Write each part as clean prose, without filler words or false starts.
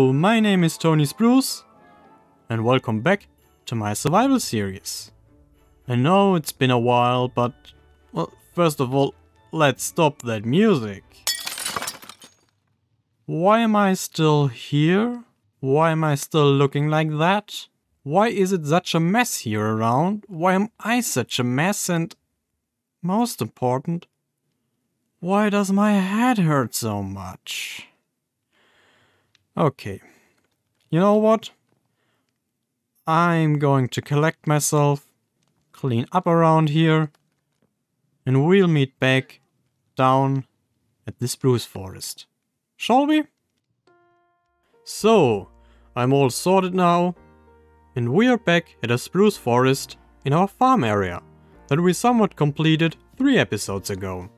Hello, my name is Toni Spruce and welcome back to my survival series. I know it's been a while, but well, first of all, let's stop that music. Why am I still here? Why am I still looking like that? Why is it such a mess here around? Why am I such a mess? And most important, why does my head hurt so much? Okay, you know what? I'm going to collect myself, clean up around here, and we'll meet back down at the spruce forest. Shall we? So, I'm all sorted now, and we are back at a spruce forest in our farm area that we somewhat completed 3 episodes ago.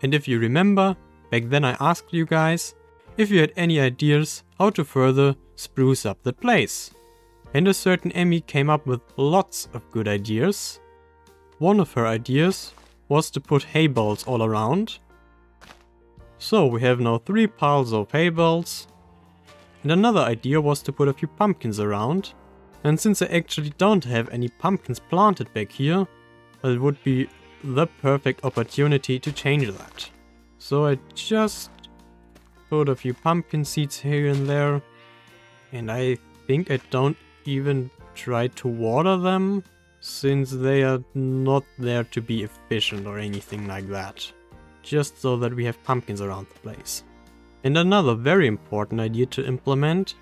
And if you remember, back then I asked you guys if you had any ideas how to further spruce up the place. And a certain Emmy came up with lots of good ideas. One of her ideas was to put hay bales all around. So we have now 3 piles of hay bales. And another idea was to put a few pumpkins around. And since I actually don't have any pumpkins planted back here, it would be the perfect opportunity to change that. So I just put a few pumpkin seeds here and there, and I think I don't even try to water them, since they are not there to be efficient or anything like that. Just so that we have pumpkins around the place. And another very important idea to implement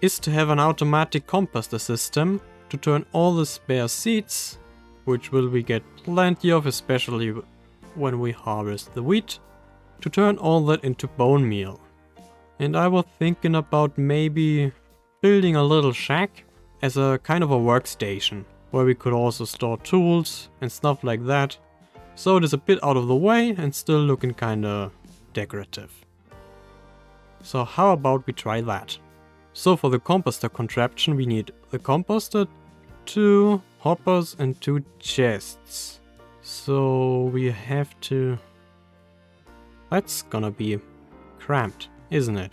is to have an automatic composter system to turn all the spare seeds, which will we get plenty of, especially when we harvest the wheat, to turn all that into bone meal. And I was thinking about maybe building a little shack as a kind of a workstation, where we could also store tools and stuff like that. So it is a bit out of the way and still looking kinda decorative. So how about we try that? So for the composter contraption we need the composter, 2 hoppers and 2 chests. So we have to... That's gonna be cramped, isn't it?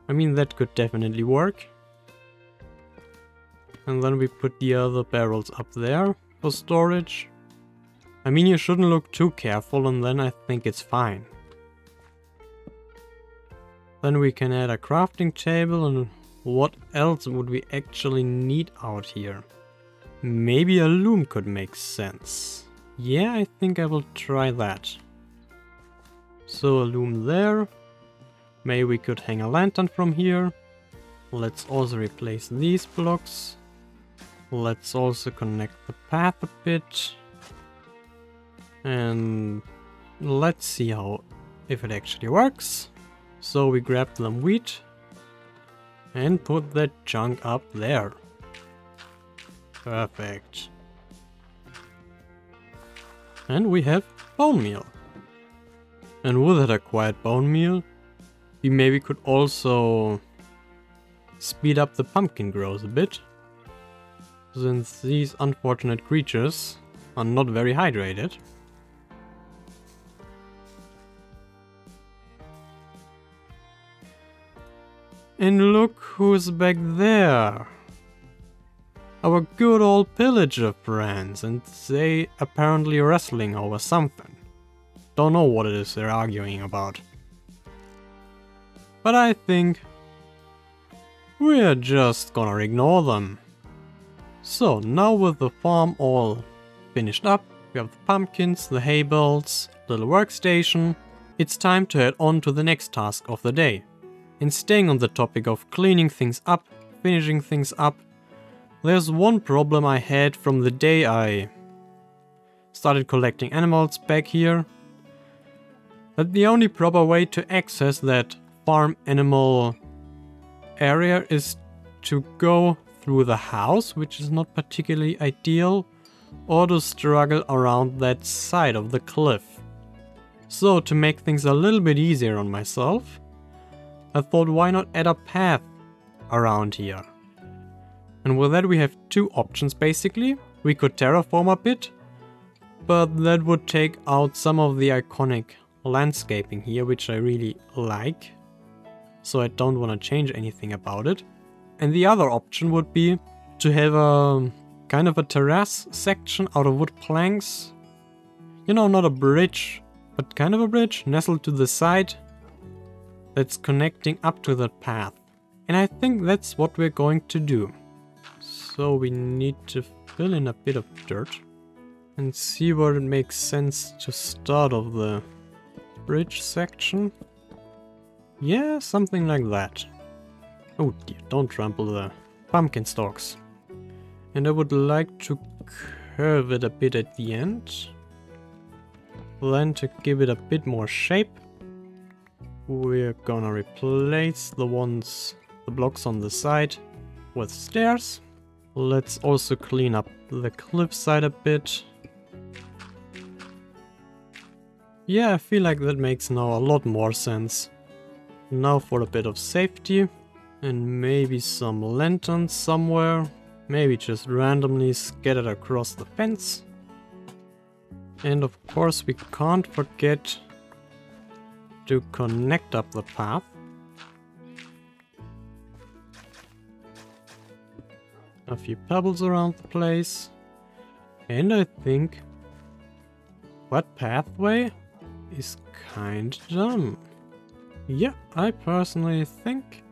I mean, that could definitely work. And then we put the other barrels up there for storage. I mean, you shouldn't look too careful, and then I think it's fine. Then we can add a crafting table, and what else would we actually need out here? Maybe a loom could make sense. Yeah, I think I will try that. So a loom there. Maybe we could hang a lantern from here. Let's also replace these blocks. Let's also connect the path a bit. And let's see if it actually works. So we grab some wheat and put that chunk up there. Perfect. And we have bone meal. And with that acquired bone meal, we maybe could also speed up the pumpkin growth a bit, since these unfortunate creatures are not very hydrated. And look who's back there! Our good old pillager friends, and they apparently wrestling over something. Don't know what it is they're arguing about. But I think we're just gonna ignore them. So now with the farm all finished up, we have the pumpkins, the hay bales, little workstation, it's time to head on to the next task of the day. And staying on the topic of cleaning things up, finishing things up, there's one problem I had from the day I started collecting animals back here. That the only proper way to access that farm animal area is to go through the house, which is not particularly ideal, or to struggle around that side of the cliff. So to make things a little bit easier on myself, I thought why not add a path around here. And with that we have 2 options basically. We could terraform a bit, but that would take out some of the iconic landscaping here, which I really like. so I don't want to change anything about it. And the other option would be to have a kind of a terrace section out of wood planks. You know, not a bridge, but kind of a bridge nestled to the side that's connecting up to that path. And I think that's what we're going to do. So we need to fill in a bit of dirt and see where it makes sense to start off the bridge section. Yeah, something like that. Oh dear, don't trample the pumpkin stalks. And I would like to curve it a bit at the end. Then to give it a bit more shape, we're gonna replace the blocks on the side with stairs. Let's also clean up the cliffside a bit. Yeah, I feel like that makes now a lot more sense. Now for a bit of safety and maybe some lanterns somewhere. Maybe just randomly scattered across the fence. And of course we can't forget to connect up the path. A few pebbles around the place. And I think that pathway is kinda done. Yeah, I personally think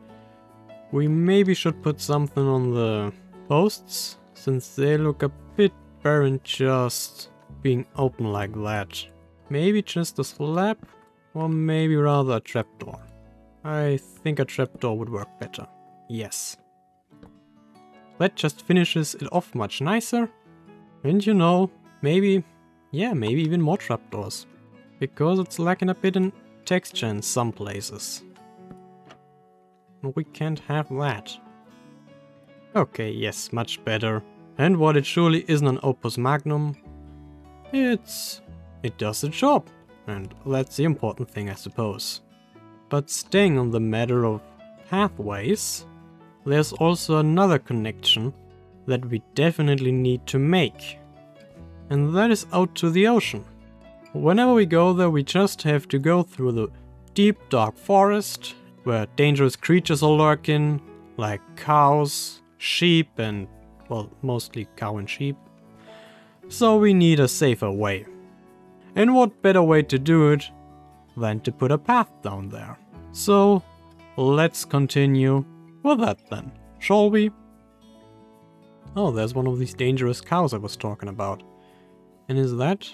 we maybe should put something on the posts, since they look a bit barren just being open like that. Maybe just a slab, or maybe rather a trapdoor. I think a trapdoor would work better. Yes. That just finishes it off much nicer. And you know, maybe even more trapdoors. Because it's lacking a bit in texture in some places. We can't have that. Okay, yes, much better. And what it surely isn't an opus magnum, it does the job. And that's the important thing, I suppose. But staying on the matter of pathways, there's also another connection that we definitely need to make. And that is out to the ocean. Whenever we go there, we just have to go through the deep dark forest, where dangerous creatures are lurking, like cows, sheep and, well, mostly cow and sheep. So we need a safer way. And what better way to do it than to put a path down there. So let's continue with that then, shall we? Oh, there's one of these dangerous cows I was talking about. And is that?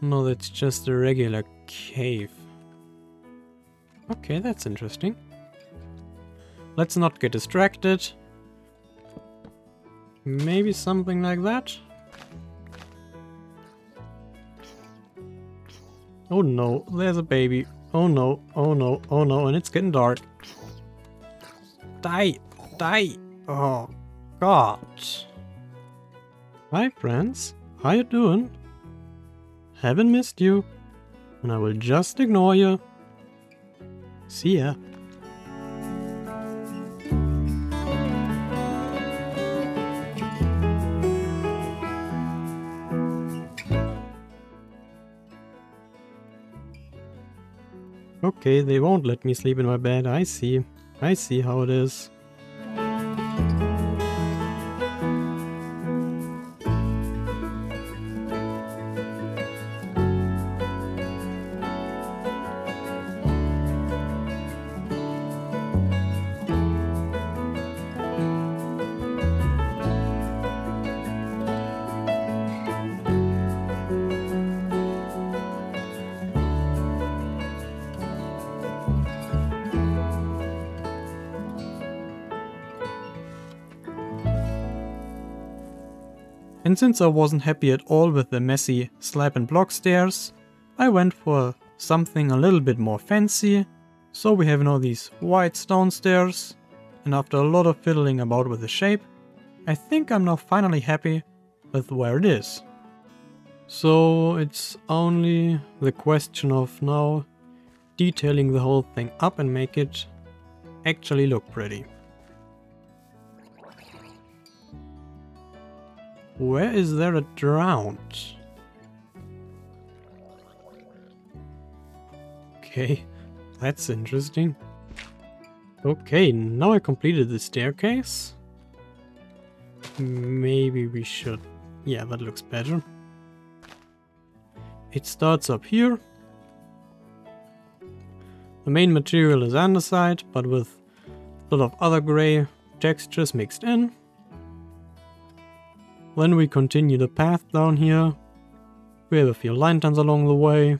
No, that's just a regular cave. Okay, that's interesting. Let's not get distracted. Maybe something like that? Oh no, there's a baby. Oh no, oh no, oh no, and it's getting dark. Die! Die! Oh, God. Hi friends, how you doing? Haven't missed you, and I will just ignore you. See ya. Okay, they won't let me sleep in my bed, I see. I see how it is. And since I wasn't happy at all with the messy slab and block stairs, I went for something a little bit more fancy. So we have now these white stone stairs, and after a lot of fiddling about with the shape, I think I'm now finally happy with where it is. So it's only the question of now detailing the whole thing up and make it actually look pretty. Where is there a drowned? Okay, That's interesting. Okay, now I completed the staircase. Maybe we should... Yeah, that looks better. It starts up here. The main material is andesite, but with a lot of other grey textures mixed in. Then we continue the path down here. We have a few lanterns along the way.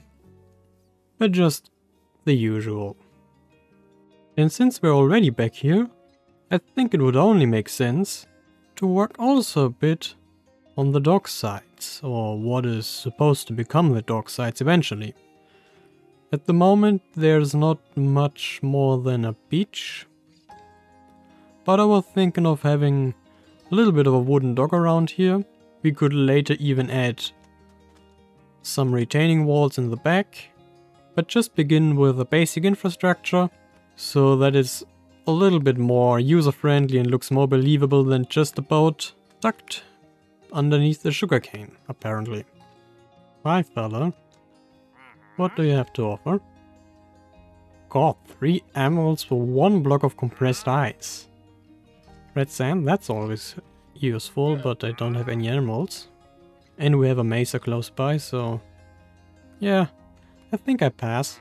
But just the usual. And since we're already back here, I think it would only make sense to work also a bit on the dock sites, or what is supposed to become the dock sites eventually. At the moment there's not much more than a beach, but I was thinking of having a little bit of a wooden dock around here. We could later even add some retaining walls in the back, but just begin with a basic infrastructure, so that is a little bit more user-friendly and looks more believable than just a boat tucked underneath the sugarcane, apparently. Hi, fella. What do you have to offer? God, 3 emeralds for 1 block of compressed ice. Red sand, that's always useful, but I don't have any emeralds. And we have a mesa close by, so... yeah, I think I pass.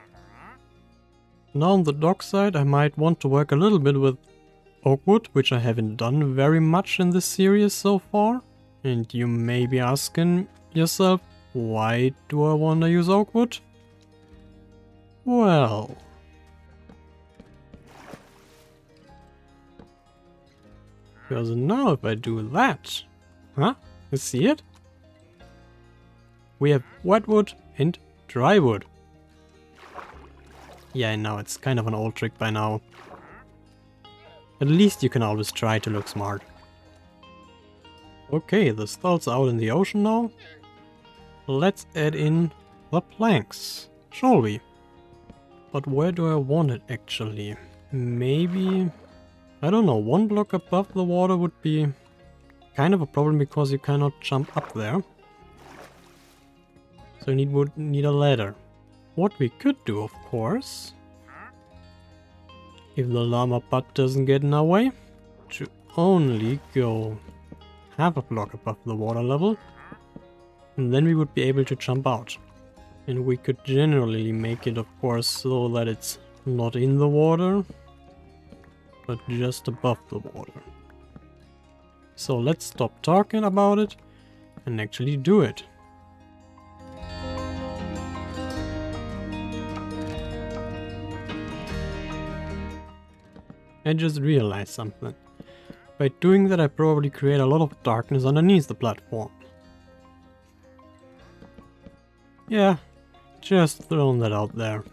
Now on the dock side, I might want to work a little bit with oak wood, which I haven't done very much in this series so far. And you may be asking yourself, why do I want to use oak wood? Well... because now if I do that... huh? You see it? We have wet wood and dry wood. Yeah, I know, it's kind of an old trick by now. At least you can always try to look smart. Okay, the stall's out in the ocean now. Let's add in the planks, shall we? But where do I want it actually? Maybe... I don't know, 1 block above the water would be kind of a problem because you cannot jump up there. So you would need a ladder. What we could do, of course, if the llama butt doesn't get in our way, to only go half a block above the water level, and then we would be able to jump out. And we could generally make it, of course, so that it's not in the water, but just above the water. So let's stop talking about it and actually do it. I just realized something. By doing that I probably create a lot of darkness underneath the platform. Yeah, just throwing that out there.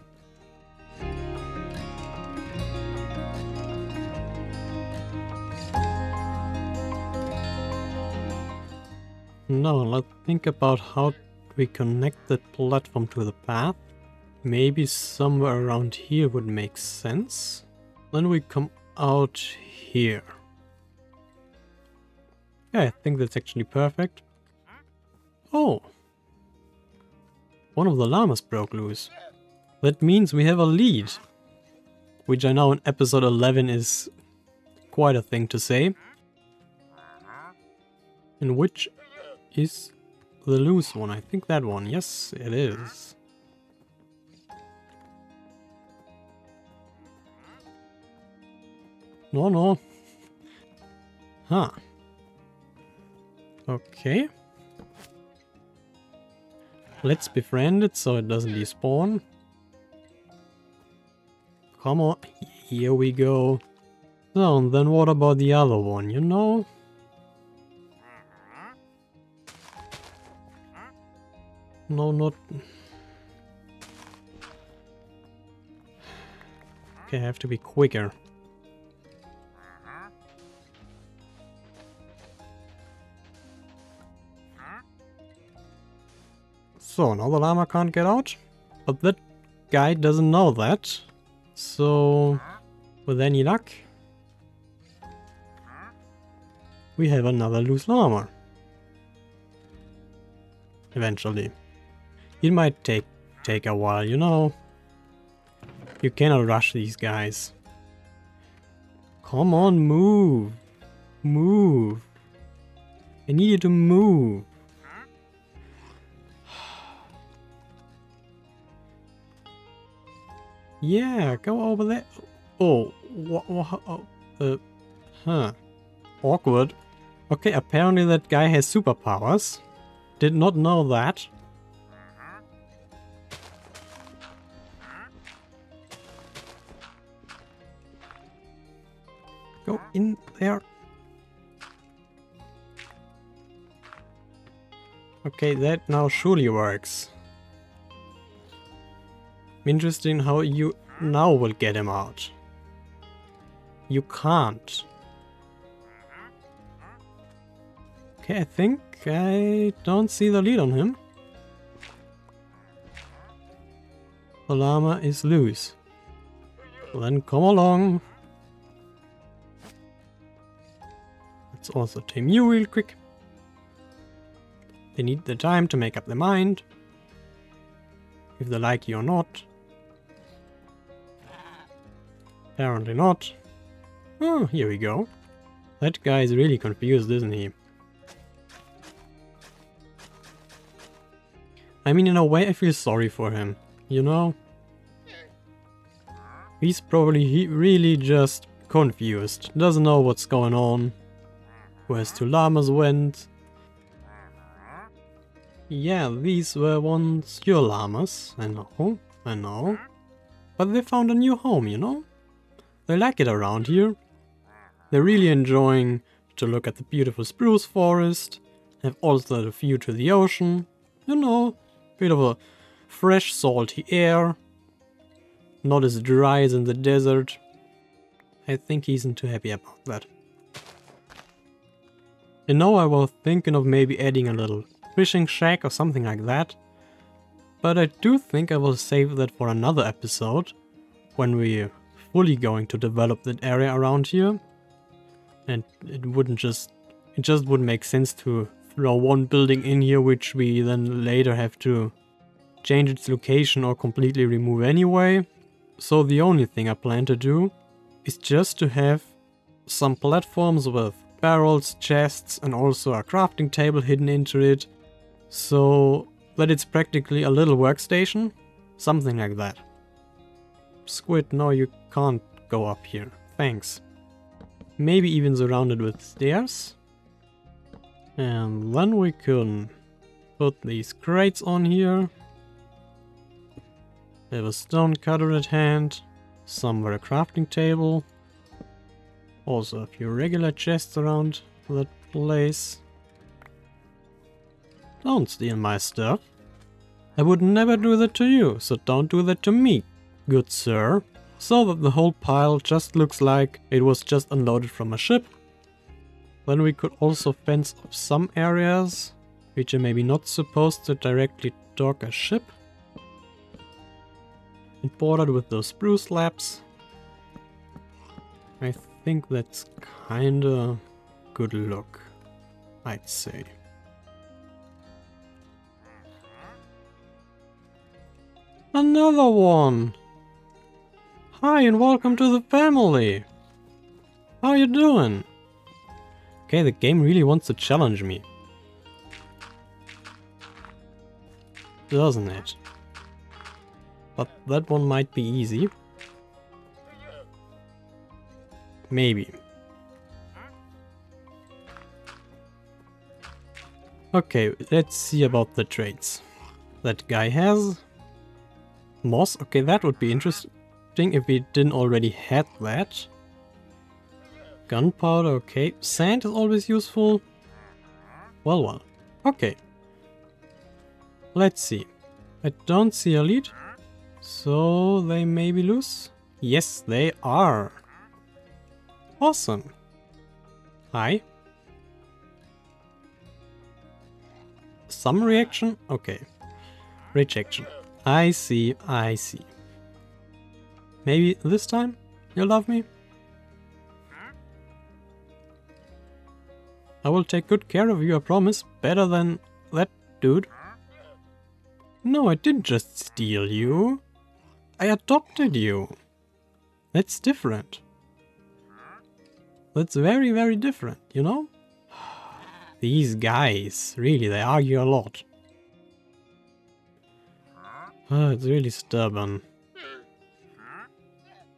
Now let's think about how we connect that platform to the path. Maybe somewhere around here would make sense. Then we come out here. Yeah, I think that's actually perfect. Oh! One of the llamas broke loose. That means we have a lead. Which I know in episode 11 is quite a thing to say. And which is the loose one? I think that one. Yes, it is. No, no. Huh. Okay. Let's befriend it so it doesn't despawn. Come on. Here we go. So, and then what about the other one, you know? No, not... Okay, I have to be quicker. So, now the llama can't get out, but that guy doesn't know that. So, with any luck, we have another loose llama. Eventually. It might take a while, you know. You cannot rush these guys. Come on, move. Move. I need you to move. Yeah, go over there. Oh, huh. Awkward. Okay, apparently that guy has superpowers. Did not know that. Go in there. Okay, that now surely works. Interesting how you now will get him out. You can't. Okay, I think I don't see the lead on him. The llama is loose. Then come along. Let's also tame you real quick. They need the time to make up their mind. If they like you or not. Apparently not. Oh, here we go. That guy is really confused, isn't he? I mean, in a way I feel sorry for him, you know? He's probably really just confused, doesn't know what's going on. Where his two llamas went. Yeah, these were once your llamas, I know. But they found a new home, you know? They like it around here. They're really enjoying to look at the beautiful spruce forest, have also the view to the ocean, you know, bit of a fresh salty air, not as dry as in the desert. I think he isn't too happy about that. You know, I was thinking of maybe adding a little fishing shack or something like that, but I do think I will save that for another episode, when we're fully going to develop that area around here. And it just wouldn't make sense to throw one building in here which we then later have to change its location or completely remove anyway. So the only thing I plan to do is just to have some platforms with barrels, chests and also a crafting table hidden into it, so that it's practically a little workstation, something like that. Squid, no, you can't go up here, thanks. Maybe even surrounded with stairs. And then we can put these crates on here. Have a stone cutter at hand, somewhere a crafting table. Also a few regular chests around that place. Don't steal my stuff. I would never do that to you, so don't do that to me, good sir. So that the whole pile just looks like it was just unloaded from a ship. Then we could also fence off some areas, which are maybe not supposed to directly dock a ship. And bordered with those spruce slabs. I think that's kinda good look, I'd say. Another one! Hi and welcome to the family! How you doing? Okay, the game really wants to challenge me. Doesn't it? But that one might be easy. Maybe. Okay, let's see about the traits. That guy has moss. Okay, that would be interesting if we didn't already had that. Gunpowder, okay. Sand is always useful. Well. Okay. Let's see. I don't see a lead. So they may be loose. Yes, they are. Awesome. Hi. Some reaction? Okay. Rejection. I see. Maybe this time you'll love me? I will take good care of you, I promise. Better than that dude. No, I didn't just steal you. I adopted you. That's different. That's very, very different, you know? These guys, really, they argue a lot. Oh, it's really stubborn.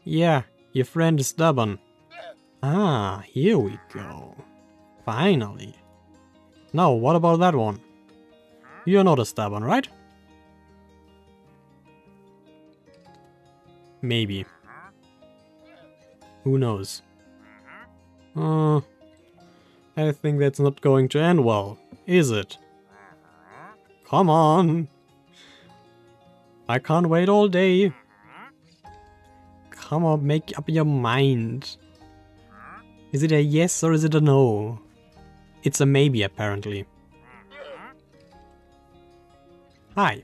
Yeah, your friend is stubborn. Ah, here we go. Finally. Now, what about that one? You're not a stubborn, right? Maybe. Who knows? I think that's not going to end well, is it? Come on! I can't wait all day. Come on, make up your mind. Is it a yes or is it a no? It's a maybe, apparently. Hi.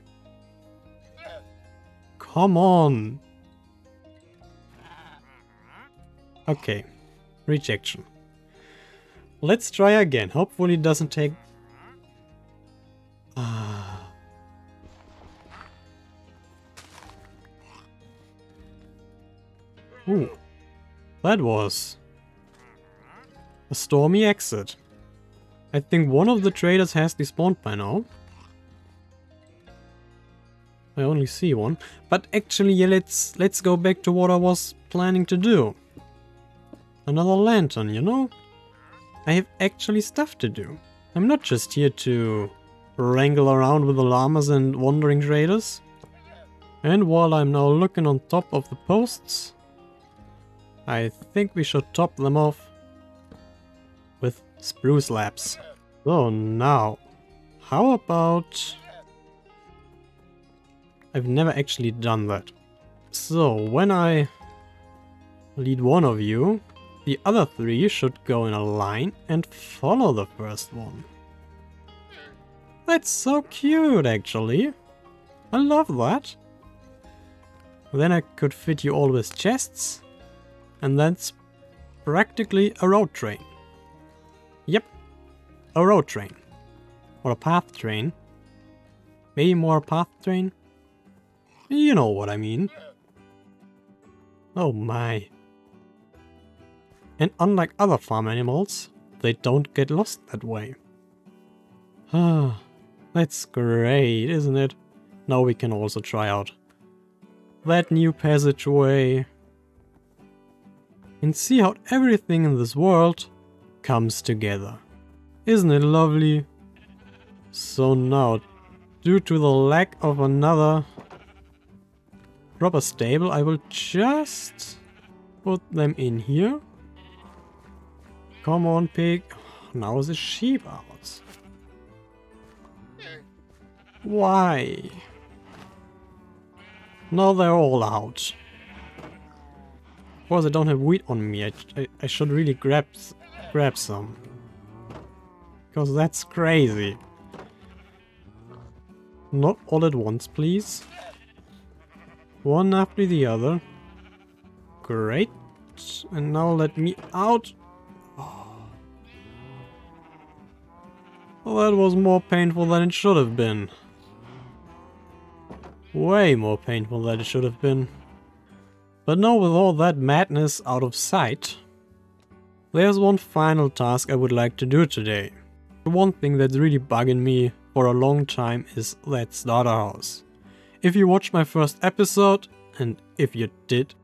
Come on. Okay. Rejection. Let's try again. Hopefully it doesn't take... Ooh. That was... a stormy exit. I think one of the traders has despawned by now. I only see one. But actually, yeah, let's go back to what I was planning to do. Another lantern, you know? I have actually stuff to do. I'm not just here to wrangle around with the llamas and wandering traders. And while I'm now looking on top of the posts, I think we should top them off with spruce slabs. So now, how about... I've never actually done that. So when I lead one of you, the other three should go in a line and follow the first one. That's so cute, actually. I love that. Then I could fit you all with chests, and that's practically a road train. Yep, a road train. Or a path train. Maybe more a path train. You know what I mean. Oh my. And unlike other farm animals, they don't get lost that way. Ah, that's great, isn't it? Now we can also try out that new passageway and see how everything in this world comes together. Isn't it lovely? So now, due to the lack of another proper stable, I will just put them in here. Come on, pig. Now the sheep out. Why? Now they're all out. Of course I don't have wheat on me. I should really grab some. Because that's crazy. Not all at once, please. One after the other. Great. And now let me out. Well, that was more painful than it should have been. Way more painful than it should have been. But now with all that madness out of sight, there's one final task I would like to do today. The one thing that's really bugging me for a long time is that starter house. If you watched my first episode, and if you did,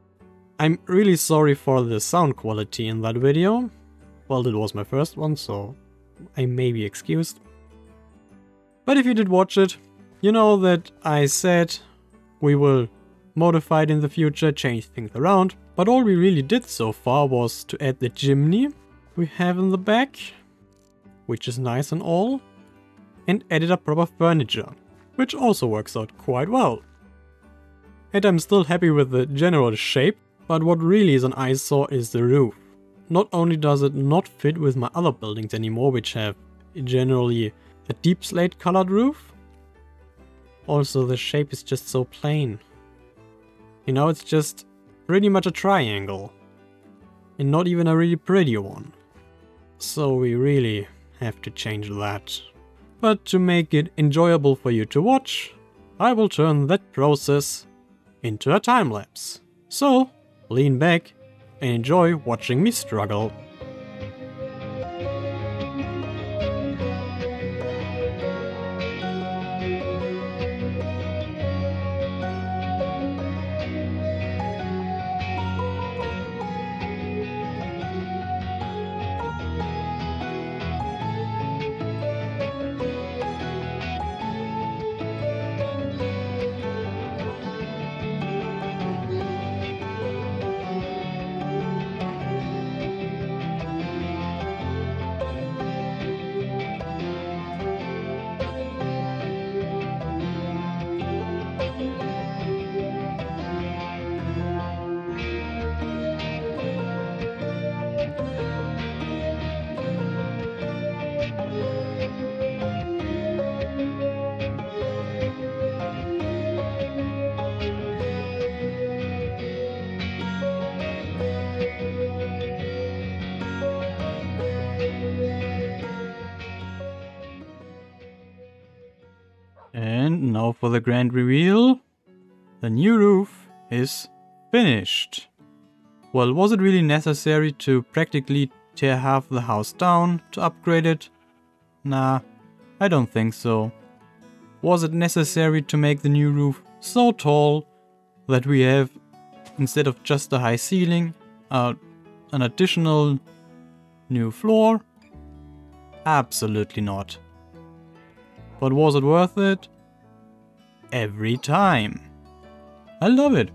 I'm really sorry for the sound quality in that video. Well, it was my first one, so I may be excused. But if you did watch it, you know that I said we will modify it in the future, change things around. But all we really did so far was to add the chimney we have in the back, which is nice and all, and added a proper furniture, which also works out quite well. And I'm still happy with the general shape, but what really is an eyesore is the roof. Not only does it not fit with my other buildings anymore, which have generally a deep slate colored roof, also the shape is just so plain. You know, it's just pretty much a triangle, and not even a really pretty one. So we really have to change that. But to make it enjoyable for you to watch, I will turn that process into a time lapse. So, lean back and enjoy watching me struggle. And now for the grand reveal. The new roof is finished. Well, was it really necessary to practically tear half the house down to upgrade it? Nah, I don't think so. Was it necessary to make the new roof so tall that we have, instead of just a high ceiling, an additional new floor? Absolutely not. But was it worth it? Every time. I love it.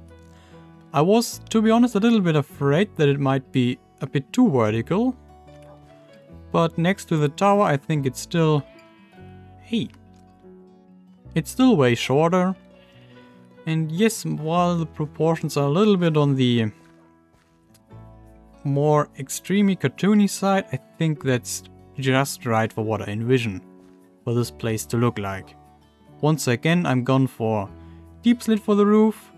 I was, to be honest, a little bit afraid that it might be a bit too vertical. But next to the tower, I think it's still... Hey. It's still way shorter. And yes, while the proportions are a little bit on the more extremely cartoony side, I think that's just right for what I envision for this place to look like. Once again, I'm gone for deep slit for the roof.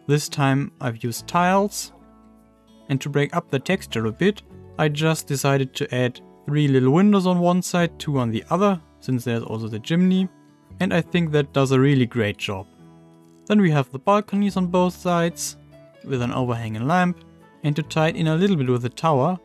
This time I've used tiles. And to break up the texture a bit, I just decided to add 3 little windows on one side, 2 on the other, since there's also the chimney. And I think that does a really great job. Then we have the balconies on both sides, with an overhanging lamp. And to tie it in a little bit with the tower,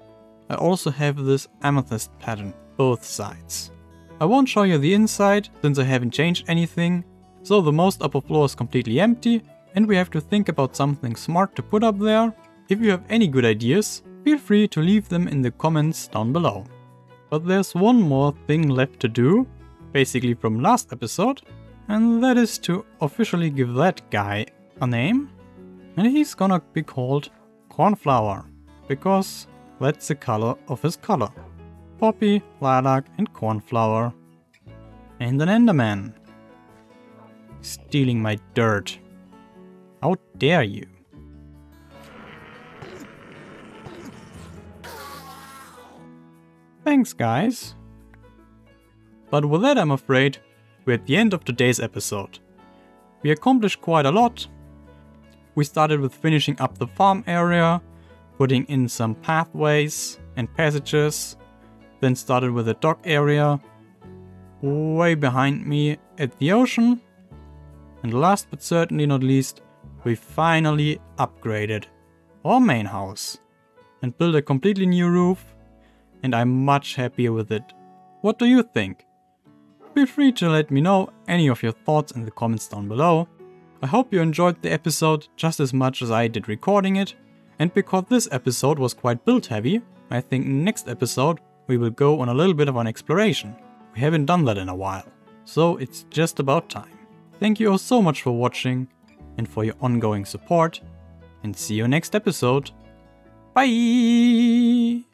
I also have this amethyst pattern, both sides. I won't show you the inside, since I haven't changed anything, so the most upper floor is completely empty, and we have to think about something smart to put up there. If you have any good ideas, feel free to leave them in the comments down below. But there's one more thing left to do, basically from last episode, and that is to officially give that guy a name, and he's gonna be called Cornflower, because that's the color of his color. Poppy, lilac and cornflower. And an enderman. Stealing my dirt. How dare you? Thanks guys. But with that, I'm afraid we're at the end of today's episode. We accomplished quite a lot. We started with finishing up the farm area, putting in some pathways and passages. Then started with the dock area, way behind me at the ocean. And last but certainly not least, we finally upgraded our main house and built a completely new roof, and I'm much happier with it. What do you think? Feel free to let me know any of your thoughts in the comments down below. I hope you enjoyed the episode just as much as I did recording it, and because this episode was quite build heavy, I think next episode we will go on a little bit of an exploration. We haven't done that in a while, so it's just about time. Thank you all so much for watching and for your ongoing support, and see you next episode. Bye!